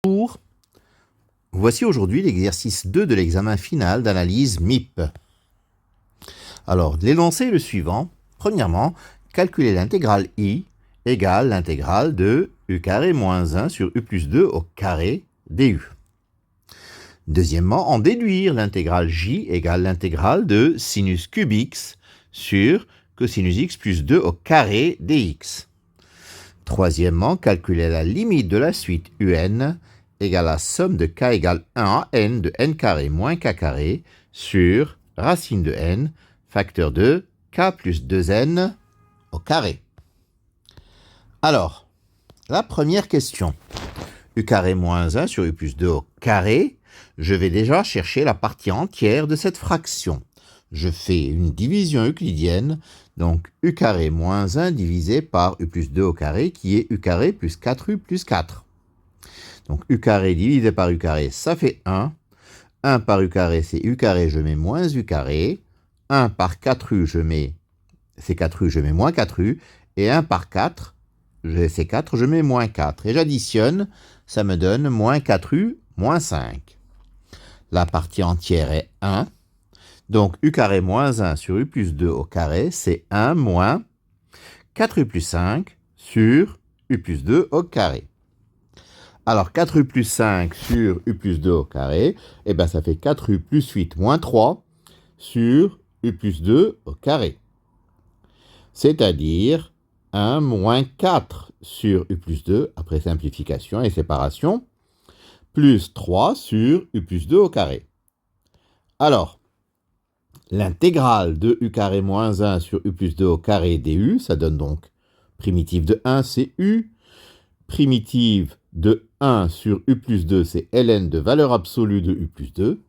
Bonjour. Voici aujourd'hui l'exercice 2 de l'examen final d'analyse MIP. Alors, l'énoncé est le suivant. Premièrement, calculer l'intégrale I égale l'intégrale de U carré moins 1 sur U plus 2 au carré du. Deuxièmement, en déduire l'intégrale J égale l'intégrale de sinus cube x sur cosinus x plus 2 au carré dx. Troisièmement, calculer la limite de la suite UN égale la somme de k égale 1 à n de n carré moins k carré sur racine de n, facteur de k plus 2n au carré. Alors, la première question. U carré moins 1 sur U plus 2 au carré, je vais déjà chercher la partie entière de cette fraction. Je fais une division euclidienne, donc U carré moins 1 divisé par U plus 2 au carré, qui est U carré plus 4U plus 4. Donc U carré divisé par U carré, ça fait 1. 1 par U carré, c'est U carré, je mets moins U carré. 1 par 4U, c'est 4U, je mets moins 4U. Et 1 par 4, c'est 4, je mets moins 4. Et j'additionne, ça me donne moins 4U moins 5. La partie entière est 1. Donc U carré moins 1 sur U plus 2 au carré, c'est 1 moins 4U plus 5 sur U plus 2 au carré. Alors 4U plus 5 sur U plus 2 au carré, eh bien ça fait 4U plus 8 moins 3 sur U plus 2 au carré. C'est-à-dire 1 moins 4 sur U plus 2, après simplification et séparation, plus 3 sur U plus 2 au carré. Alors, l'intégrale de U carré moins 1 sur U plus 2 au carré du, ça donne donc primitive de 1, c'est U. Primitive de 1 sur U plus 2, c'est ln de valeur absolue de U plus 2.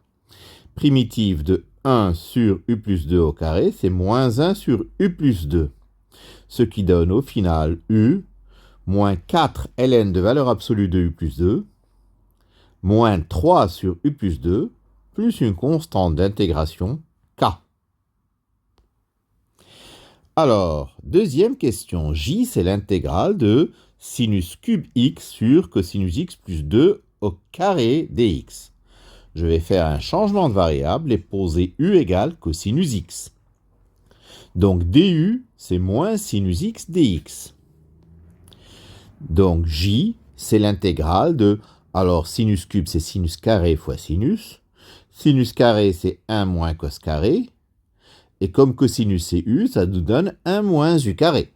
Primitive de 1 sur U plus 2 au carré, c'est moins 1 sur U plus 2. Ce qui donne au final U moins 4 ln de valeur absolue de U plus 2, moins 3 sur U plus 2, plus une constante d'intégration K. Alors, deuxième question. J, c'est l'intégrale de sinus cube x sur cosinus x plus 2 au carré dx. Je vais faire un changement de variable et poser u égale cosinus x. Donc du, c'est moins sinus x dx. Donc j, c'est l'intégrale de... Alors sinus cube, c'est sinus carré fois sinus. Sinus carré, c'est 1 moins cos carré. Et comme cosinus c'est u, ça nous donne 1 moins u carré.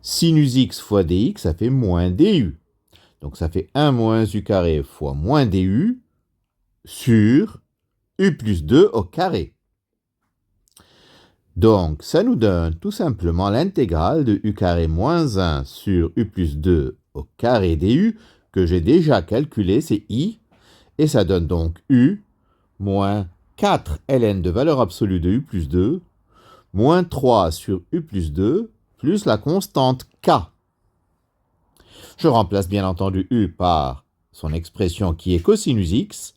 Sinus x fois dx, ça fait moins du. Donc ça fait 1 moins u carré fois moins du sur u plus 2 au carré. Donc ça nous donne tout simplement l'intégrale de u carré moins 1 sur u plus 2 au carré du, que j'ai déjà calculé, c'est i, et ça donne donc u moins 4 ln de valeur absolue de u plus 2, moins 3 sur u plus 2, plus la constante k. Je remplace bien entendu u par son expression qui est cosinus x.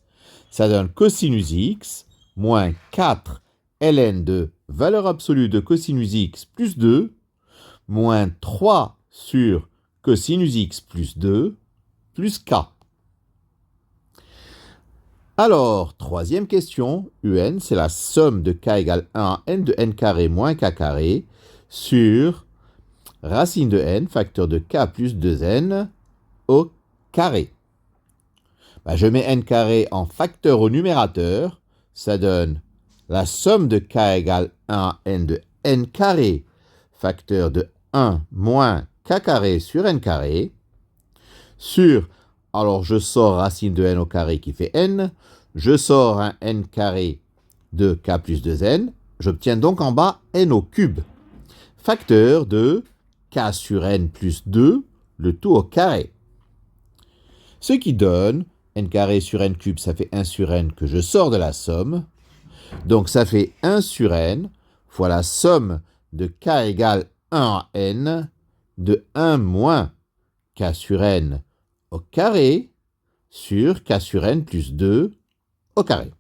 Ça donne cosinus x moins 4 ln de valeur absolue de cosinus x plus 2, moins 3 sur cosinus x plus 2, plus k. Alors, troisième question, un, c'est la somme de k égale 1 à n de n carré moins k carré sur racine de n, facteur de k plus 2n au carré. Je mets n carré en facteur au numérateur, ça donne la somme de k égale 1 à n de n carré, facteur de 1 moins k carré sur n carré, sur, alors je sors racine de n au carré qui fait n, je sors un n carré de k plus 2n, j'obtiens donc en bas n au cube, facteur de k sur n plus 2, le tout au carré. Ce qui donne n carré sur n cube, ça fait 1 sur n que je sors de la somme. Donc ça fait 1 sur n fois la somme de k égale 1 à n de 1 moins k sur n au carré sur k sur n plus 2 au carré.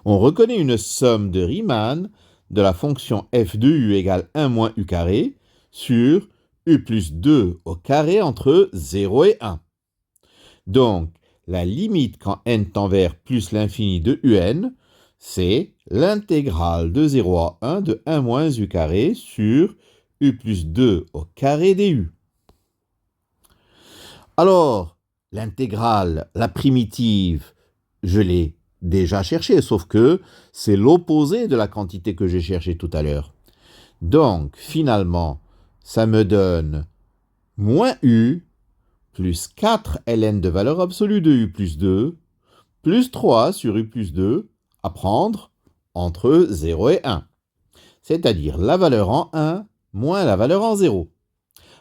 On reconnaît une somme de Riemann de la fonction f de u égale 1 moins u carré sur u plus 2 au carré entre 0 et 1. Donc, la limite quand n tend vers plus l'infini de un, c'est l'intégrale de 0 à 1 de 1 moins u carré sur u plus 2 au carré du. Alors, l'intégrale, la primitive, je l'ai déjà cherchée, sauf que c'est l'opposé de la quantité que j'ai cherchée tout à l'heure. Donc, finalement, ça me donne moins u plus 4 ln de valeur absolue de u plus 2, plus 3 sur u plus 2, à prendre entre 0 et 1. C'est-à-dire la valeur en 1 moins la valeur en 0.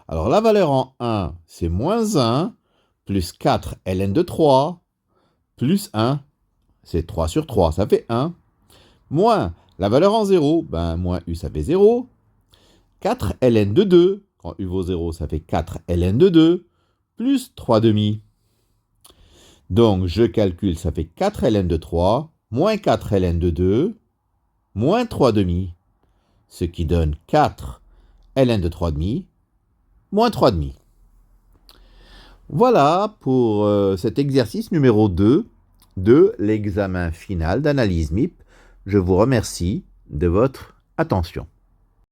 Alors la valeur en 1, c'est moins 1, plus 4 ln de 3, plus 1, c'est 3 sur 3, ça fait 1, moins la valeur en 0, moins u, ça fait 0, 4 ln de 2, quand u vaut 0, ça fait 4 ln de 2, plus 3 demi. Donc, je calcule, ça fait 4 ln de 3, moins 4 ln de 2, moins 3 demi, ce qui donne 4 ln de 3 demi, moins 3 demi. Voilà pour cet exercice numéro 2 de l'examen final d'analyse MIP. Je vous remercie de votre attention.